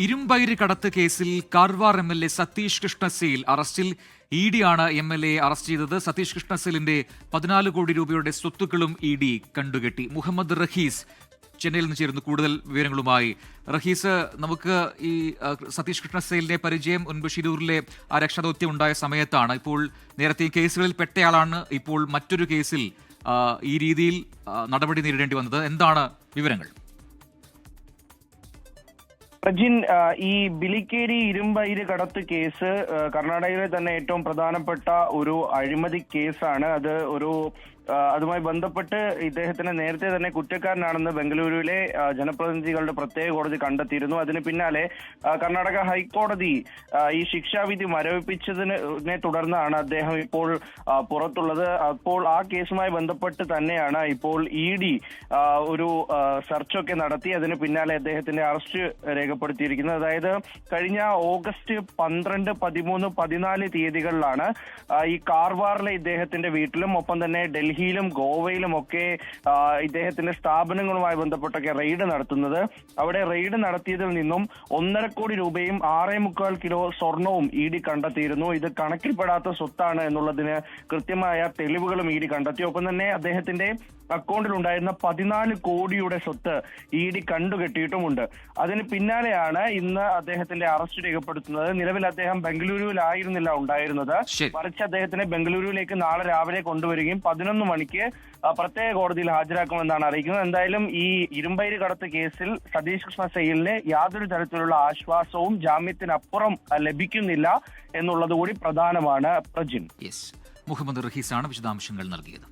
ഇരുമ്പയിര് കടത്ത് കേസിൽ കാർവാർ എംഎൽഎ സതീഷ് കൃഷ്ണസേൽ അറസ്റ്റിൽ. ഇ.ഡി. ആണ് എംഎൽഎ അറസ്റ്റ് ചെയ്തത്. സതീഷ് കൃഷ്ണസേലിന്റെ 14 കോടി രൂപയുടെ സ്വത്തുക്കളും ഇ.ഡി. കണ്ടുകെട്ടി. മുഹമ്മദ് റഹീസ് ചെന്നൈയിൽ നിന്ന് ചേരുന്നു കൂടുതൽ വിവരങ്ങളുമായി. റഹീസ്, നമുക്ക് ഈ സതീഷ് കൃഷ്ണസേലിന്റെ പരിചയം മുൻപ് ഷിരൂരിലെ ആ രക്ഷാദൗത്യം ഉണ്ടായ സമയത്താണ്. ഇപ്പോൾ നേരത്തെ ഈ കേസുകളിൽ പെട്ടയാളാണ്. ഇപ്പോൾ മറ്റൊരു കേസിൽ ഈ രീതിയിൽ നടപടി നേരിടേണ്ടി വന്നത്. എന്താണ് വിവരങ്ങൾ? പ്രജിൻ, ഈ ബിലിക്കേരി ഇരുമ്പയിര് കടത്ത് കേസ് കർണാടകയിലെ തന്നെ ഏറ്റവും പ്രധാനപ്പെട്ട ഒരു അഴിമതി കേസാണ്. അതുമായി ബന്ധപ്പെട്ട് ഇദ്ദേഹത്തിന് നേരത്തെ തന്നെ കുറ്റക്കാരനാണെന്ന് ബംഗളൂരുവിലെ ജനപ്രതിനിധികളുടെ പ്രത്യേക കോടതി കണ്ടെത്തിയിരുന്നു. അതിന് പിന്നാലെ കർണാടക ഹൈക്കോടതി ഈ ശിക്ഷാവിധി മരവിപ്പിച്ചതിനെ തുടർന്നാണ് അദ്ദേഹം ഇപ്പോൾ പുറത്തുള്ളത്. അപ്പോൾ ആ കേസുമായി ബന്ധപ്പെട്ട് തന്നെയാണ് ഇപ്പോൾ ഇ.ഡി. ഒരു സെർച്ചൊക്കെ നടത്തി അതിന് പിന്നാലെ അദ്ദേഹത്തിന്റെ അറസ്റ്റ് രേഖപ്പെടുത്തിയിരിക്കുന്നത്. അതായത് കഴിഞ്ഞ ഓഗസ്റ്റ് 12, 13, 14 തീയതികളിലാണ് ഈ കാർവാറിലെ ഇദ്ദേഹത്തിന്റെ വീട്ടിലും ഒപ്പം തന്നെ ഡൽഹിയിലും ഗോവയിലും ഒക്കെ ഇദ്ദേഹത്തിന്റെ സ്ഥാപനങ്ങളുമായി ബന്ധപ്പെട്ടൊക്കെ റെയ്ഡ് നടത്തുന്നത്. അവിടെ റെയ്ഡ് നടത്തിയതിൽ നിന്നും 1.5 കോടി രൂപയും 6.25 കിലോ സ്വർണവും ഇ.ഡി. കണ്ടെത്തിയിരുന്നു. ഇത് കണക്കിൽപ്പെടാത്ത സ്വത്താണ് എന്നുള്ളതിന് കൃത്യമായ തെളിവുകളും ഇ.ഡി. കണ്ടെത്തി. ഒപ്പം തന്നെ അദ്ദേഹത്തിന്റെ അക്കൗണ്ടിൽ ഉണ്ടായിരുന്ന 14 കോടിയുടെ സ്വത്ത് ഇ.ഡി. കണ്ടുകെട്ടിയിട്ടുമുണ്ട്. അതിന് പിന്നാലെയാണ് ഇന്ന് അദ്ദേഹത്തിന്റെ അറസ്റ്റ് രേഖപ്പെടുത്തുന്നത്. നിലവിൽ അദ്ദേഹം ബംഗളൂരുവിലായിരുന്നില്ല ഉണ്ടായിരുന്നത്, മറിച്ച് അദ്ദേഹത്തിനെ ബംഗളൂരുവിലേക്ക് നാളെ രാവിലെ കൊണ്ടുവരികയും 11 മണിക്ക് പ്രത്യേക കോടതിയിൽ ഹാജരാക്കുമെന്നാണ് അറിയിക്കുന്നത്. എന്തായാലും ഈ ഇരുമ്പയിര് കടത്ത് കേസിൽ സതീഷ് കൃഷ്ണസേലിന് യാതൊരു തരത്തിലുള്ള ആശ്വാസവും ജാമ്യത്തിനപ്പുറം ലഭിക്കുന്നില്ല എന്നുള്ളത് കൂടി പ്രധാനമാണ്. പ്രജിൻ, മുഹമ്മദ് റഹീസാണ് വിശദാംശങ്ങൾ നൽകിയത്.